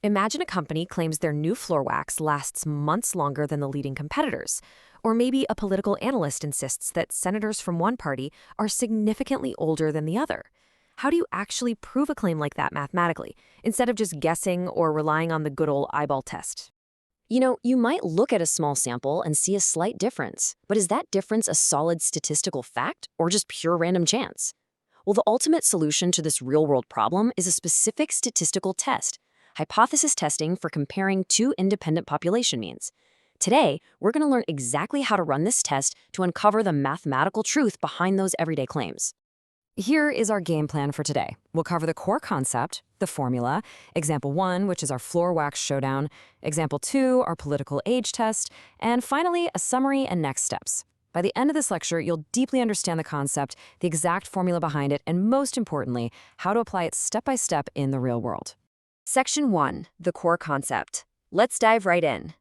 Imagine a company claims their new floor wax lasts months longer than the leading competitors. Or maybe a political analyst insists that senators from one party are significantly older than the other. How do you actually prove a claim like that mathematically, instead of just guessing or relying on the good old eyeball test? You might look at a small sample and see a slight difference, but is that difference a solid statistical fact or just pure random chance? Well, the ultimate solution to this real-world problem is a specific statistical test, hypothesis testing for comparing two independent population means. Today, we're going to learn exactly how to run this test to uncover the mathematical truth behind those everyday claims. Here is our game plan for today. We'll cover the core concept, the formula, example 1, which is our floor wax showdown, example 2, our political age test, and finally, a summary and next steps. By the end of this lecture, you'll deeply understand the concept, the exact formula behind it, and most importantly, how to apply it step by step in the real world. Section 1, the core concept. Let's dive right in.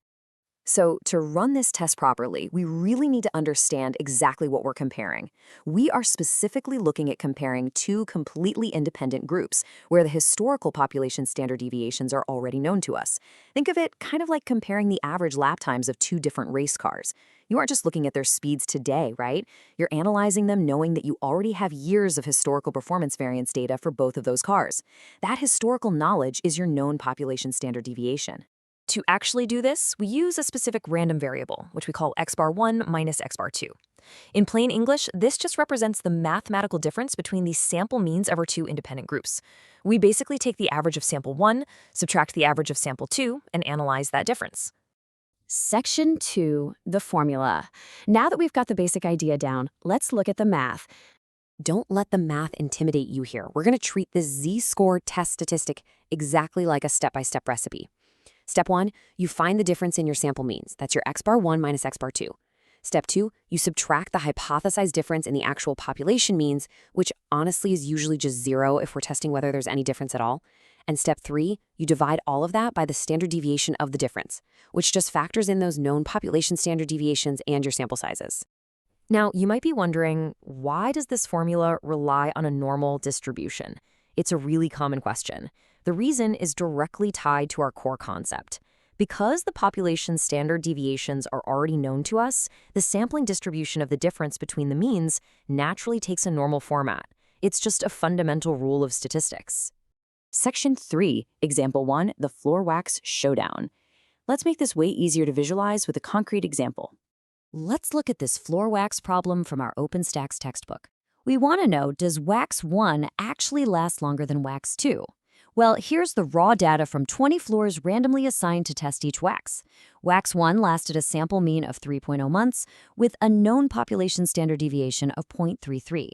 So to run this test properly, we really need to understand exactly what we're comparing. We are specifically looking at comparing two completely independent groups where the historical population standard deviations are already known to us. Think of it kind of like comparing the average lap times of two different race cars. You aren't just looking at their speeds today, right? You're analyzing them knowing that you already have years of historical performance variance data for both of those cars. That historical knowledge is your known population standard deviation. To actually do this, we use a specific random variable, which we call x bar 1 minus x bar 2. In plain English, this just represents the mathematical difference between the sample means of our two independent groups. We basically take the average of sample 1, subtract the average of sample 2, and analyze that difference. Section 2, the formula. Now that we've got the basic idea down, let's look at the math. Don't let the math intimidate you here. We're going to treat this z-score test statistic exactly like a step-by-step recipe. Step 1, you find the difference in your sample means. That's your x bar 1 minus x bar 2. Step 2, you subtract the hypothesized difference in the actual population means, which honestly is usually just 0 if we're testing whether there's any difference at all. And step 3, you divide all of that by the standard deviation of the difference, which just factors in those known population standard deviations and your sample sizes. Now, you might be wondering, why does this formula rely on a normal distribution? It's a really common question. The reason is directly tied to our core concept. Because the population standard deviations are already known to us, the sampling distribution of the difference between the means naturally takes a normal format. It's just a fundamental rule of statistics. Section 3, example 1, the floor wax showdown. Let's make this way easier to visualize with a concrete example. Let's look at this floor wax problem from our OpenStax textbook. We want to know, does wax 1 actually last longer than wax 2? Well, here's the raw data from 20 floors randomly assigned to test each wax. Wax 1 lasted a sample mean of 3.0 months with a known population standard deviation of 0.33.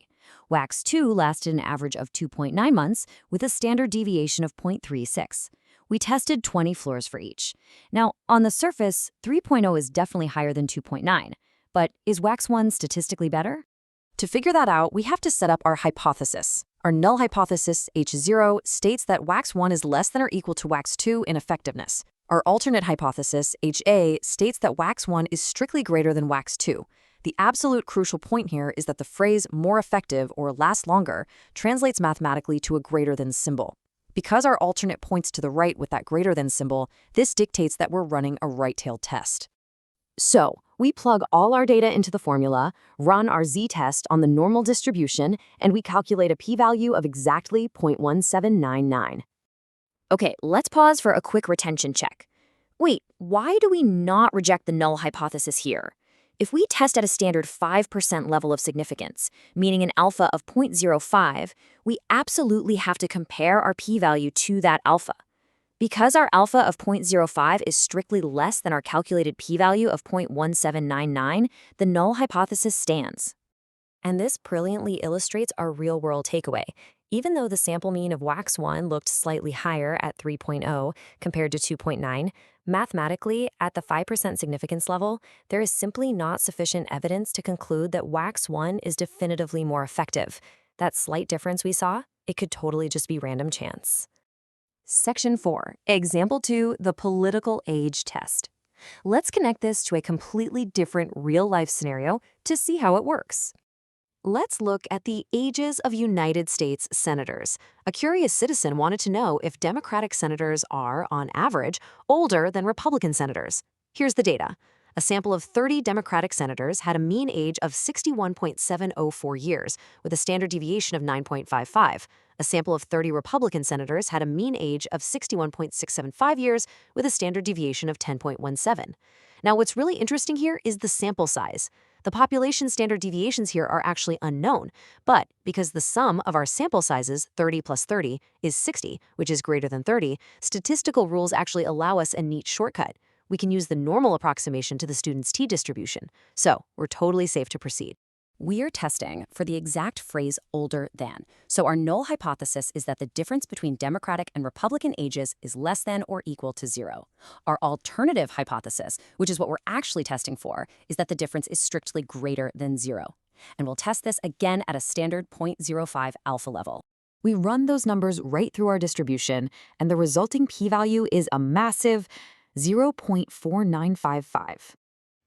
Wax 2 lasted an average of 2.9 months with a standard deviation of 0.36. We tested 20 floors for each. Now, on the surface, 3.0 is definitely higher than 2.9, but is wax 1 statistically better? To figure that out, we have to set up our hypothesis. Our null hypothesis, H0, states that wax 1 is less than or equal to wax 2 in effectiveness. Our alternate hypothesis, HA, states that wax 1 is strictly greater than wax 2. The absolute crucial point here is that the phrase more effective or last longer translates mathematically to a greater than symbol. Because our alternate points to the right with that greater than symbol, this dictates that we're running a right-tailed test. So, we plug all our data into the formula, run our z-test on the normal distribution, and we calculate a p-value of exactly 0.1799. Okay, let's pause for a quick retention check. Wait, why do we not reject the null hypothesis here? If we test at a standard 5% level of significance, meaning an alpha of 0.05, we absolutely have to compare our p-value to that alpha. Because our alpha of 0.05 is strictly less than our calculated p-value of 0.1799, the null hypothesis stands. And this brilliantly illustrates our real-world takeaway. Even though the sample mean of wax 1 looked slightly higher at 3.0 compared to 2.9, mathematically, at the 5% significance level, there is simply not sufficient evidence to conclude that wax 1 is definitively more effective. That slight difference we saw, it could totally just be random chance. Section 4, example 2, the political age test. Let's connect this to a completely different real-life scenario to see how it works. Let's look at the ages of United States senators. A curious citizen wanted to know if Democratic senators are, on average, older than Republican senators. Here's the data. A sample of 30 Democratic senators had a mean age of 61.704 years, with a standard deviation of 9.55. A sample of 30 Republican senators had a mean age of 61.675 years, with a standard deviation of 10.17. Now, what's really interesting here is the sample size. The population standard deviations here are actually unknown, but because the sum of our sample sizes, 30 plus 30, is 60, which is greater than 30, statistical rules actually allow us a neat shortcut. We can use the normal approximation to the student's t-distribution, so we're totally safe to proceed. We are testing for the exact phrase older than. So our null hypothesis is that the difference between Democratic and Republican ages is less than or equal to 0. Our alternative hypothesis, which is what we're actually testing for, is that the difference is strictly greater than 0. And we'll test this again at a standard 0.05 alpha level. We run those numbers right through our distribution, and the resulting p-value is a massive 0.4955.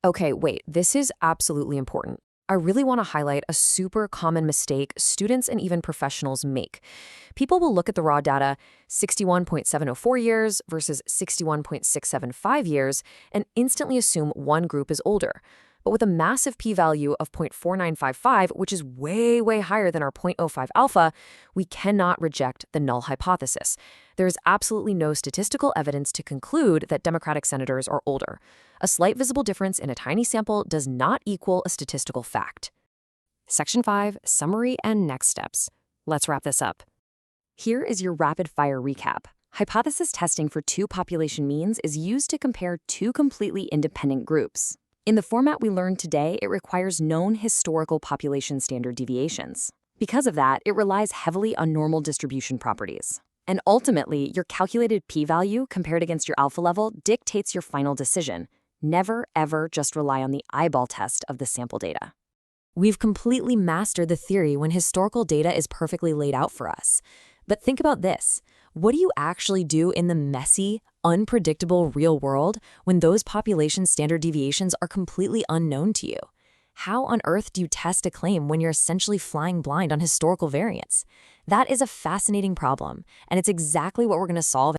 Okay, wait, this is absolutely important. I really want to highlight a super common mistake students and even professionals make. People will look at the raw data, 61.704 years versus 61.675 years, and instantly assume one group is older. But with a massive p-value of 0.4955, which is way, way higher than our 0.05 alpha, we cannot reject the null hypothesis. There is absolutely no statistical evidence to conclude that Democratic senators are older. A slight visible difference in a tiny sample does not equal a statistical fact. Section 5, Summary and Next Steps. Let's wrap this up. Here is your rapid-fire recap. Hypothesis testing for two population means is used to compare two completely independent groups. In the format we learned today, it requires known historical population standard deviations. Because of that, it relies heavily on normal distribution properties. And ultimately, your calculated p-value compared against your alpha level dictates your final decision. Never, ever just rely on the eyeball test of the sample data. We've completely mastered the theory when historical data is perfectly laid out for us. But think about this. What do you actually do in the messy, unpredictable real world when those population standard deviations are completely unknown to you? How on earth do you test a claim when you're essentially flying blind on historical variance? That is a fascinating problem, and it's exactly what we're going to solve